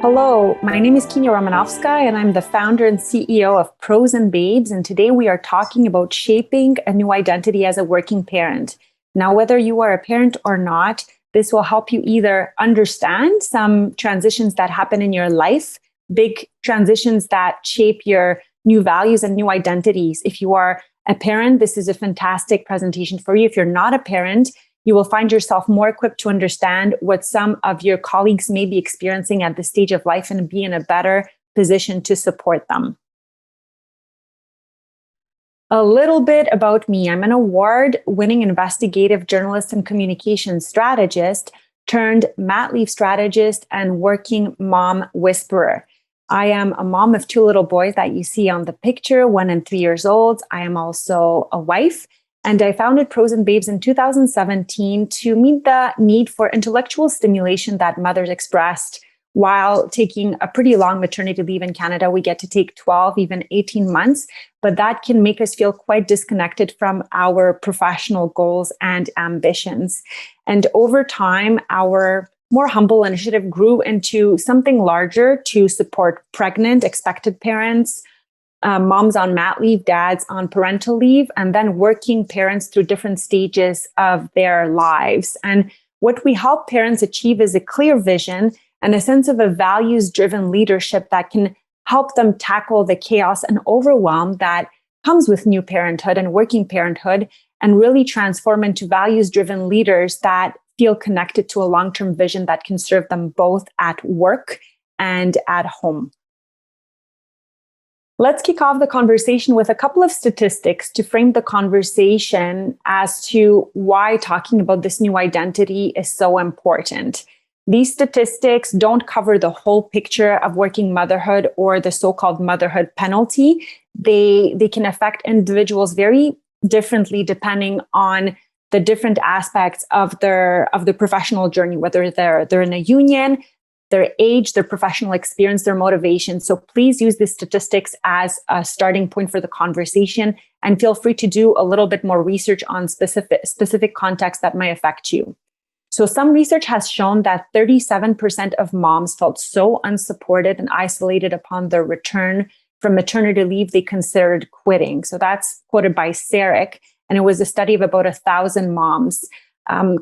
Hello, my name is Kinia Romanowska, and I'm the founder and CEO of Pros&Babes. And today we are talking about shaping a new identity as a working parent. Now, whether you are a parent or not, this will help you either understand some transitions that happen in your life, big transitions that shape your new values and new identities. If you are a parent, this is a fantastic presentation for you. If you're not a parent, you will find yourself more equipped to understand what some of your colleagues may be experiencing at this stage of life and be in a better position to support them. A little bit about me. I'm an award-winning investigative journalist and communication strategist turned mat leave strategist and working mom whisperer. I am a mom of two little boys that you see on the picture, 1 and 3 years old. I am also a wife. And I founded Pros&Babes in 2017 to meet the need for intellectual stimulation that mothers expressed while taking a pretty long maternity leave in Canada. We get to take 12, even 18 months, but that can make us feel quite disconnected from our professional goals and ambitions. And over time, our more humble initiative grew into something larger to support pregnant, expected parents, moms on mat leave, dads on parental leave, and then working parents through different stages of their lives. And what we help parents achieve is a clear vision and a sense of a values-driven leadership that can help them tackle the chaos and overwhelm that comes with new parenthood and working parenthood, and really transform into values-driven leaders that feel connected to a long-term vision that can serve them both at work and at home. Let's kick off the conversation with a couple of statistics to frame the conversation as to why talking about this new identity is so important. These statistics don't cover the whole picture of working motherhood or the so-called motherhood penalty. They can affect individuals very differently depending on the different aspects of their professional journey, whether they're in a union, their age, their professional experience, their motivation. So please use these statistics as a starting point for the conversation, and feel free to do a little bit more research on specific contexts that might affect you. So some research has shown that 37% of moms felt so unsupported and isolated upon their return from maternity leave, they considered quitting. So that's quoted by Sarek, and it was a study of about 1,000 moms.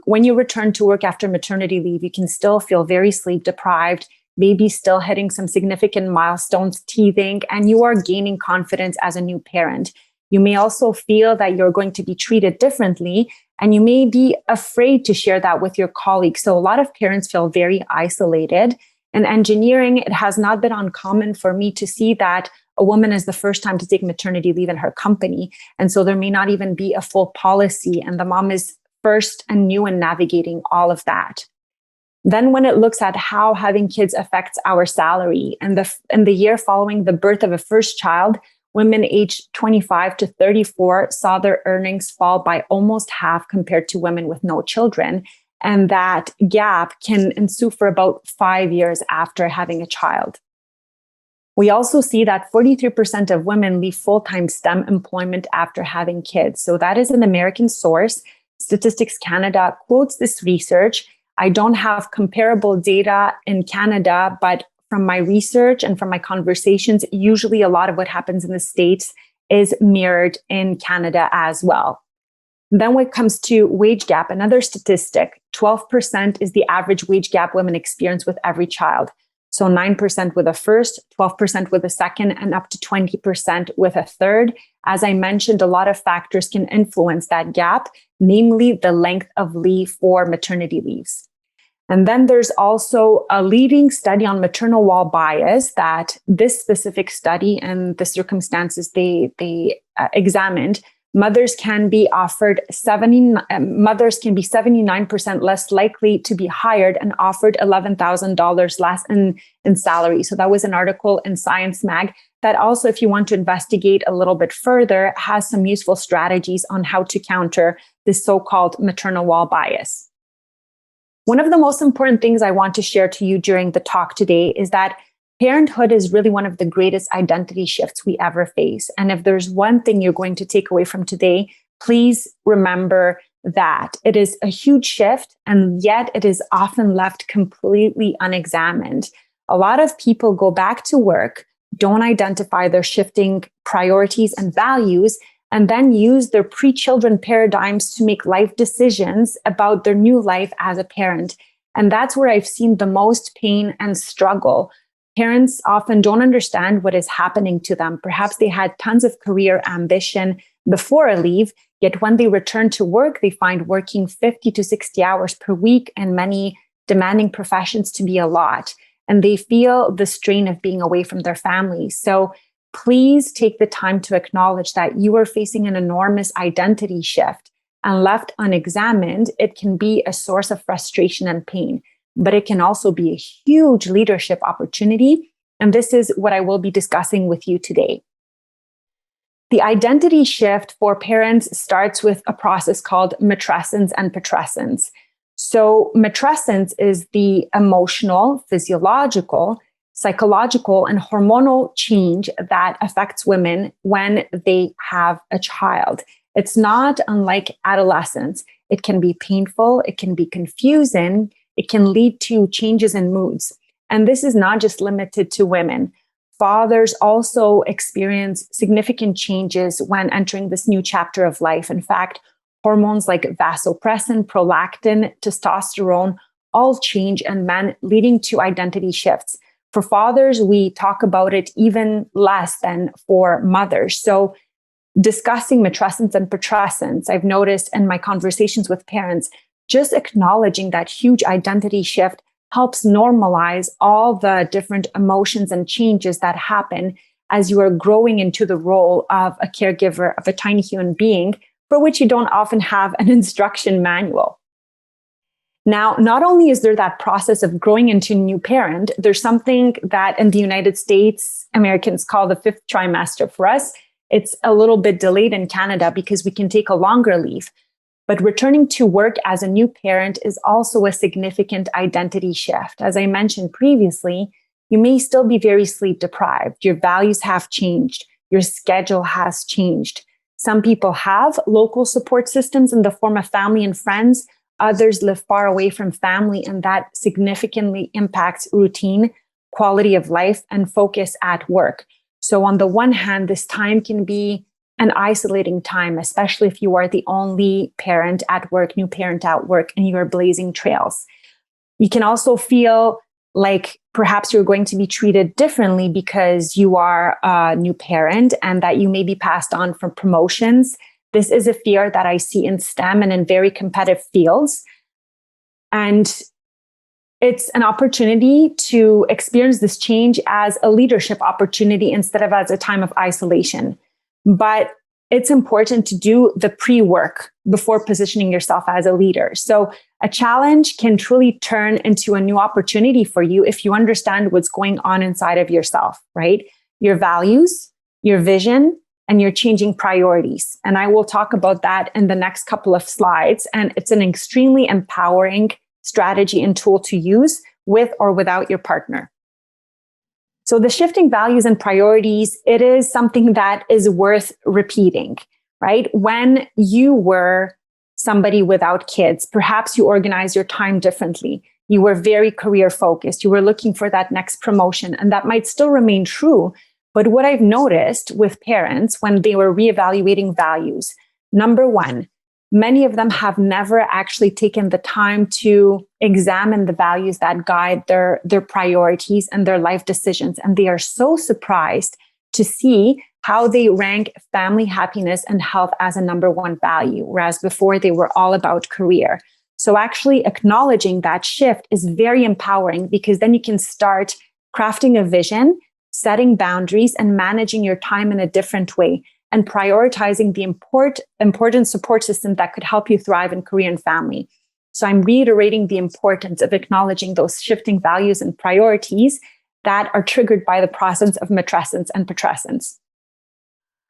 When you return to work after maternity leave, you can still feel very sleep deprived, maybe still hitting some significant milestones, teething, and you are gaining confidence as a new parent. You may also feel that you're going to be treated differently, and you may be afraid to share that with your colleagues. So a lot of parents feel very isolated. In engineering, it has not been uncommon for me to see that a woman is the first time to take maternity leave in her company. And so there may not even be a full policy, and the mom is first and new in navigating all of that. Then when it looks at how having kids affects our salary, and in the year following the birth of a first child, women aged 25 to 34 saw their earnings fall by almost half compared to women with no children. And that gap can ensue for about 5 years after having a child. We also see that 43% of women leave full-time STEM employment after having kids. So that is an American source. Statistics Canada quotes this research. I don't have comparable data in Canada, but from my research and from my conversations, usually a lot of what happens in the States is mirrored in Canada as well. Then when it comes to wage gap, another statistic, 12% is the average wage gap women experience with every child. So 9% with a first, 12% with a second, and up to 20% with a third. As I mentioned, a lot of factors can influence that gap, namely the length of leave for maternity leaves. And then there's also a leading study on maternal wall bias that this specific study and the circumstances they examined, mothers can be 79% less likely to be hired and offered $11,000 less in salary. So that was an article in Science Mag that also, if you want to investigate a little bit further, has some useful strategies on how to counter this so-called maternal wall bias. One of the most important things I want to share to you during the talk today is that parenthood is really one of the greatest identity shifts we ever face. And if there's one thing you're going to take away from today, please remember that it is a huge shift, and yet it is often left completely unexamined. A lot of people go back to work, don't identify their shifting priorities and values, and then use their pre-children paradigms to make life decisions about their new life as a parent. And that's where I've seen the most pain and struggle. Parents often don't understand what is happening to them. Perhaps they had tons of career ambition before a leave, yet when they return to work, they find working 50 to 60 hours per week in many demanding professions to be a lot. And they feel the strain of being away from their families. So please take the time to acknowledge that you are facing an enormous identity shift, and left unexamined, it can be a source of frustration and pain, but it can also be a huge leadership opportunity. And this is what I will be discussing with you today. The identity shift for parents starts with a process called matrescence and patressence. So matrescence is the emotional, physiological, psychological, and hormonal change that affects women when they have a child. It's not unlike adolescence. It can be painful, it can be confusing, it can lead to changes in moods. And this is not just limited to women. Fathers also experience significant changes when entering this new chapter of life. In fact, hormones like vasopressin, prolactin, testosterone all change in men, leading to identity shifts. For fathers, we talk about it even less than for mothers. So discussing matrescence and patressence, I've noticed in my conversations with parents, just acknowledging that huge identity shift helps normalize all the different emotions and changes that happen as you are growing into the role of a caregiver of a tiny human being, for which you don't often have an instruction manual. Now, not only is there that process of growing into a new parent, there's something that in the United States, Americans call the fifth trimester. For us, it's a little bit delayed in Canada because we can take a longer leave. But returning to work as a new parent is also a significant identity shift. As I mentioned previously, you may still be very sleep deprived. Your values have changed. Your schedule has changed. Some people have local support systems in the form of family and friends. Others live far away from family, and that significantly impacts routine, quality of life, and focus at work. So on the one hand, this time can be an isolating time, especially if you are the only parent at work, new parent at work, and you are blazing trails. You can also feel like perhaps you're going to be treated differently because you are a new parent and that you may be passed on for promotions. This is a fear that I see in STEM and in very competitive fields. And it's an opportunity to experience this change as a leadership opportunity instead of as a time of isolation. But it's important to do the pre-work before positioning yourself as a leader. So a challenge can truly turn into a new opportunity for you if you understand what's going on inside of yourself, right? Your values, your vision, and your changing priorities. And I will talk about that in the next couple of slides. And it's an extremely empowering strategy and tool to use with or without your partner. So the shifting values and priorities, it is something that is worth repeating, right? When you were somebody without kids, perhaps you organize your time differently. You were very career focused. You were looking for that next promotion, and that might still remain true. But what I've noticed with parents when they were reevaluating values, number one, many of them have never actually taken the time to examine the values that guide their priorities and their life decisions. And they are so surprised to see how they rank family happiness and health as a number one value, whereas before they were all about career. So actually acknowledging that shift is very empowering, because then you can start crafting a vision, setting boundaries, and managing your time in a different way, and prioritizing the important support system that could help you thrive in career and family. So I'm reiterating the importance of acknowledging those shifting values and priorities that are triggered by the process of matrescence and patressence.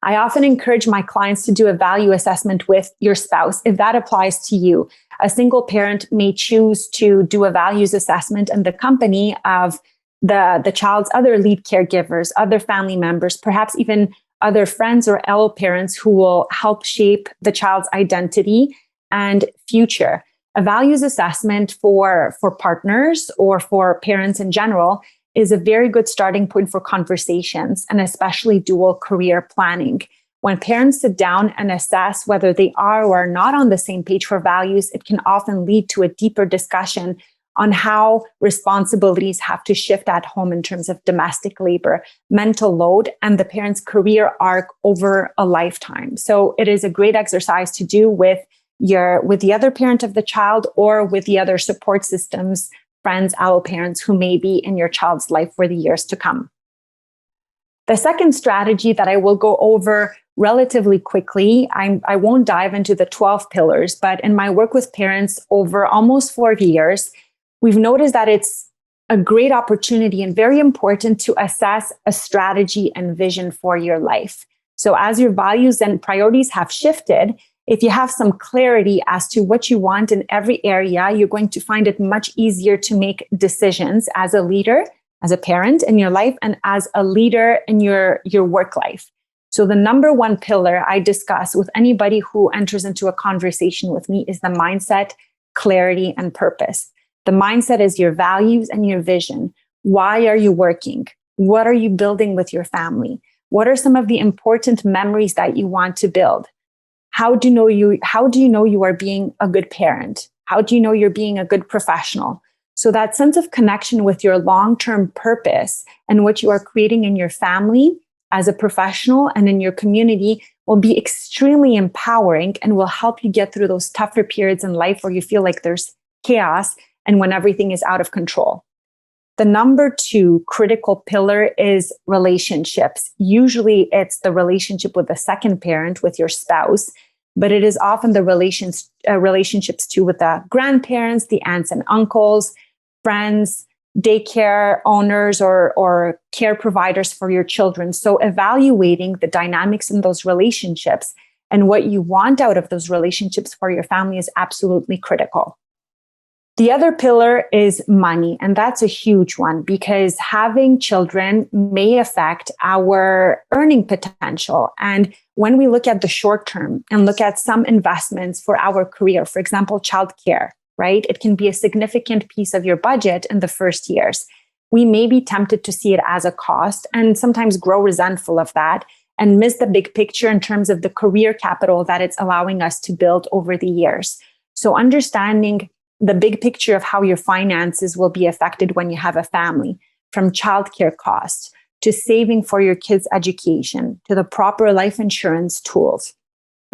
I often encourage my clients to do a value assessment with your spouse if that applies to you. A single parent may choose to do a values assessment in the company of the child's other lead caregivers, other family members, perhaps even other friends or elder parents who will help shape the child's identity and future. A values assessment for partners or for parents in general is a very good starting point for conversations, and especially dual career planning. When parents sit down and assess whether they are or are not on the same page for values, it can often lead to a deeper discussion on how responsibilities have to shift at home in terms of domestic labor, mental load, and the parent's career arc over a lifetime. So it is a great exercise to do with the other parent of the child or with the other support systems, friends, allo parents who may be in your child's life for the years to come. The second strategy that I will go over relatively quickly, I won't dive into the 12 pillars, but in my work with parents over almost 4 years, we've noticed that it's a great opportunity and very important to assess a strategy and vision for your life. So as your values and priorities have shifted, if you have some clarity as to what you want in every area, you're going to find it much easier to make decisions as a leader, as a parent in your life, and as a leader in your work life. So the number one pillar I discuss with anybody who enters into a conversation with me is the mindset, clarity, and purpose. The mindset is your values and your vision. Why are you working? What are you building with your family? What are some of the important memories that you want to build? How do you know you are being a good parent? How do you know you're being a good professional? So that sense of connection with your long-term purpose and what you are creating in your family as a professional and in your community will be extremely empowering and will help you get through those tougher periods in life where you feel like there's chaos and when everything is out of control. The number two critical pillar is relationships. Usually it's the relationship with the second parent, with your spouse, but it is often the relationships too with the grandparents, the aunts and uncles, friends, daycare owners, or care providers for your children. So evaluating the dynamics in those relationships and what you want out of those relationships for your family is absolutely critical. The other pillar is money, and that's a huge one because having children may affect our earning potential. And when we look at the short term and look at some investments for our career, for example, childcare, right? It can be a significant piece of your budget in the first years. We may be tempted to see it as a cost and sometimes grow resentful of that and miss the big picture in terms of the career capital that it's allowing us to build over the years. So understanding the big picture of how your finances will be affected when you have a family, from childcare costs to saving for your kids' education, to the proper life insurance tools,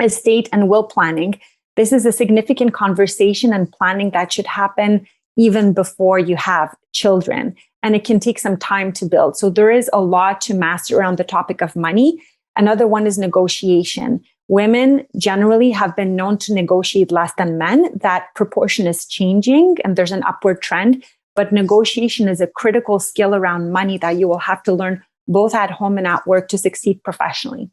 estate and will planning. This is a significant conversation and planning that should happen even before you have children. And it can take some time to build. So there is a lot to master around the topic of money. Another one is negotiation. Women generally have been known to negotiate less than men. That proportion is changing and there's an upward trend, but negotiation is a critical skill around money that you will have to learn both at home and at work to succeed professionally.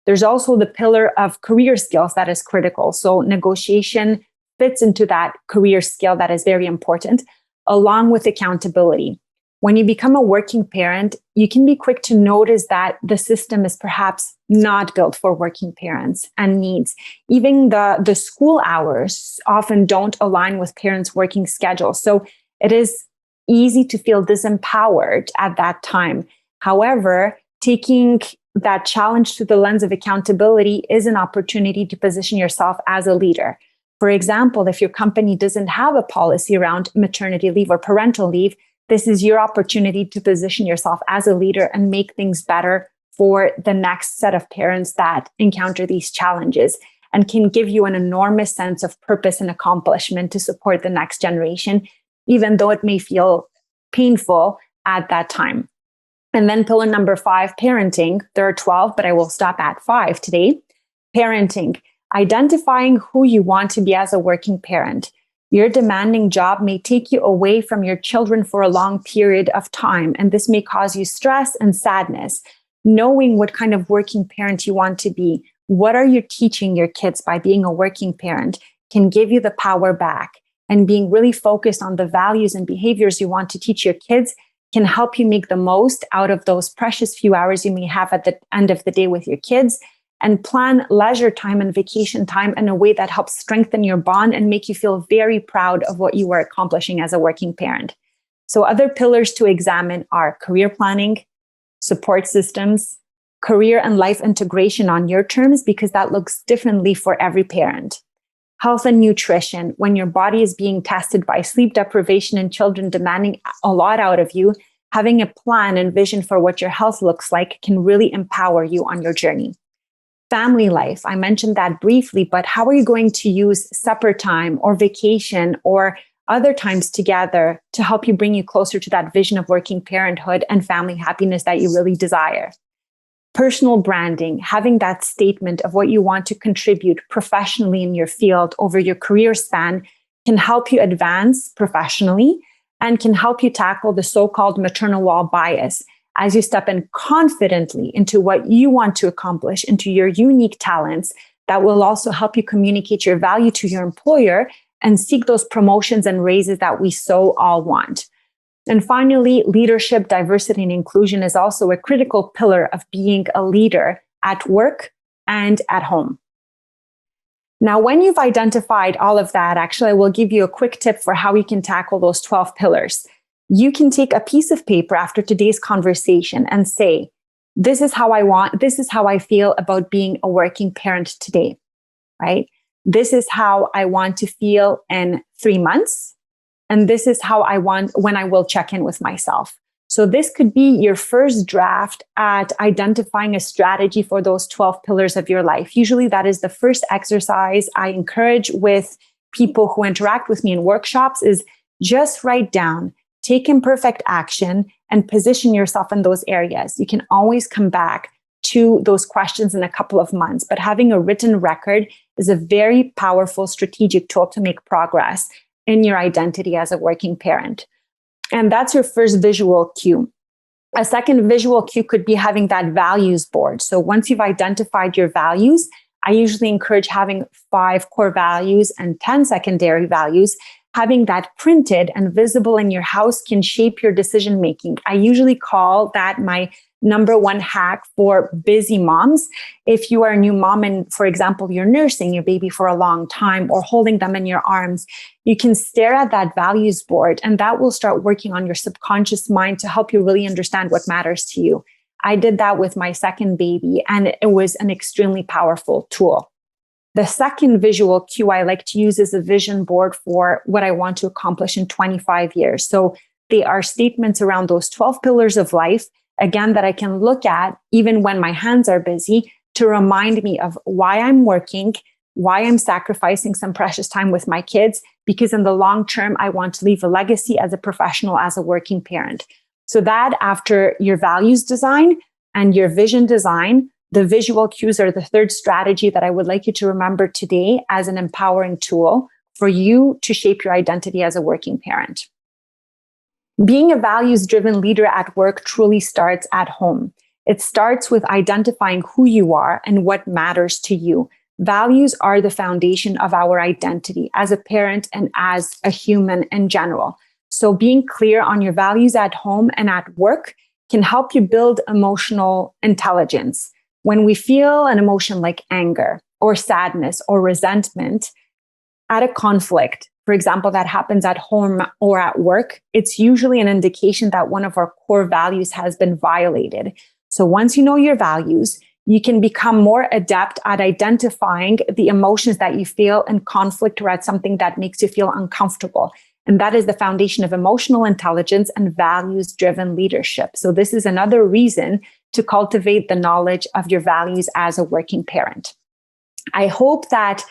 There's also the pillar of career skills that is critical. So negotiation fits into that career skill that is very important, along with accountability. When you become a working parent, you can be quick to notice that the system is perhaps not built for working parents and needs. Even the school hours often don't align with parents' working schedules. So it is easy to feel disempowered at that time. However, taking that challenge through the lens of accountability is an opportunity to position yourself as a leader. For example, if your company doesn't have a policy around maternity leave or parental leave, this is your opportunity to position yourself as a leader and make things better for the next set of parents that encounter these challenges and can give you an enormous sense of purpose and accomplishment to support the next generation, even though it may feel painful at that time. And then pillar number 5, parenting. There are 12, but I will stop at 5 today. Parenting, identifying who you want to be as a working parent. Your demanding job may take you away from your children for a long period of time, and this may cause you stress and sadness. Knowing what kind of working parent you want to be, what are you teaching your kids by being a working parent, can give you the power back. And being really focused on the values and behaviors you want to teach your kids can help you make the most out of those precious few hours you may have at the end of the day with your kids, and plan leisure time and vacation time in a way that helps strengthen your bond and make you feel very proud of what you are accomplishing as a working parent. So other pillars to examine are career planning, support systems, career and life integration on your terms, because that looks differently for every parent. Health and nutrition, when your body is being tested by sleep deprivation and children demanding a lot out of you, having a plan and vision for what your health looks like can really empower you on your journey. Family life, I mentioned that briefly, but how are you going to use supper time or vacation or other times together to help you bring you closer to that vision of working parenthood and family happiness that you really desire? Personal branding, having that statement of what you want to contribute professionally in your field over your career span, can help you advance professionally and can help you tackle the so-called maternal wall bias as you step in confidently into what you want to accomplish, into your unique talents that will also help you communicate your value to your employer and seek those promotions and raises that we so all want. And finally, leadership, diversity, and inclusion is also a critical pillar of being a leader at work and at home. Now, when you've identified all of that, actually, I will give you a quick tip for how you can tackle those 12 pillars. You can take a piece of paper after today's conversation and say, this is how I feel about being a working parent today, right? This is how I want to feel in 3 months. And this is how I want when I will check in with myself. So this could be your first draft at identifying a strategy for those 12 pillars of your life. Usually that is the first exercise I encourage with people who interact with me in workshops is just write down, take imperfect action, and position yourself in those areas. You can always come back to those questions in a couple of months, but having a written record is a very powerful strategic tool to make progress in your identity as a working parent. And that's your first visual cue. A second visual cue could be having that values board. So once you've identified your values, I usually encourage having 5 core values and 10 secondary values. Having that printed and visible in your house can shape your decision making. I usually call that my number one hack for busy moms. If you are a new mom and, for example, you're nursing your baby for a long time or holding them in your arms, you can stare at that values board and that will start working on your subconscious mind to help you really understand what matters to you. I did that with my second baby and it was an extremely powerful tool. The second visual cue I like to use is a vision board for what I want to accomplish in 25 years. So they are statements around those 12 pillars of life, again, that I can look at even when my hands are busy to remind me of why I'm working, why I'm sacrificing some precious time with my kids, because in the long term, I want to leave a legacy as a professional, as a working parent. So that after your values design and your vision design, the visual cues are the third strategy that I would like you to remember today as an empowering tool for you to shape your identity as a working parent. Being a values-driven leader at work truly starts at home. It starts with identifying who you are and what matters to you. Values are the foundation of our identity as a parent and as a human in general. So being clear on your values at home and at work can help you build emotional intelligence. When we feel an emotion like anger or sadness or resentment at a conflict, for example, that happens at home or at work, it's usually an indication that one of our core values has been violated. So once you know your values, you can become more adept at identifying the emotions that you feel in conflict or at something that makes you feel uncomfortable. And that is the foundation of emotional intelligence and values-driven leadership. So this is another reason to cultivate the knowledge of your values as a working parent. I hope that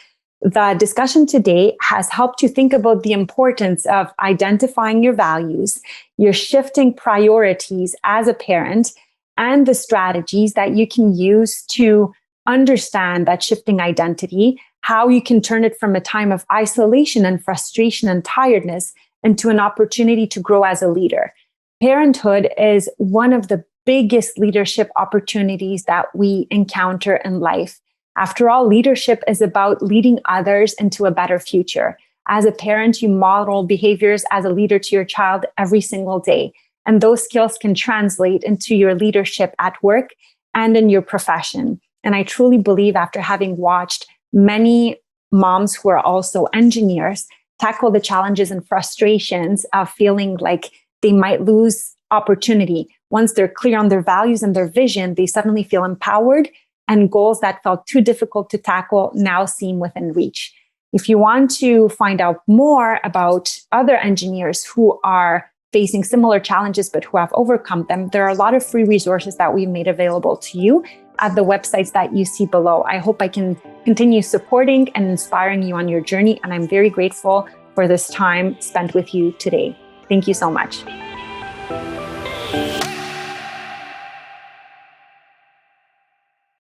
the discussion today has helped you think about the importance of identifying your values, your shifting priorities as a parent, and the strategies that you can use to understand that shifting identity, how you can turn it from a time of isolation and frustration and tiredness into an opportunity to grow as a leader. Parenthood is one of the biggest leadership opportunities that we encounter in life. After all, leadership is about leading others into a better future. As a parent, you model behaviors as a leader to your child every single day. And those skills can translate into your leadership at work and in your profession. And I truly believe, after having watched many moms who are also engineers tackle the challenges and frustrations of feeling like they might lose opportunity. Once they're clear on their values and their vision, they suddenly feel empowered, and goals that felt too difficult to tackle now seem within reach. If you want to find out more about other engineers who are facing similar challenges but who have overcome them, there are a lot of free resources that we've made available to you at the websites that you see below. I hope I can continue supporting and inspiring you on your journey, and I'm very grateful for this time spent with you today. Thank you so much.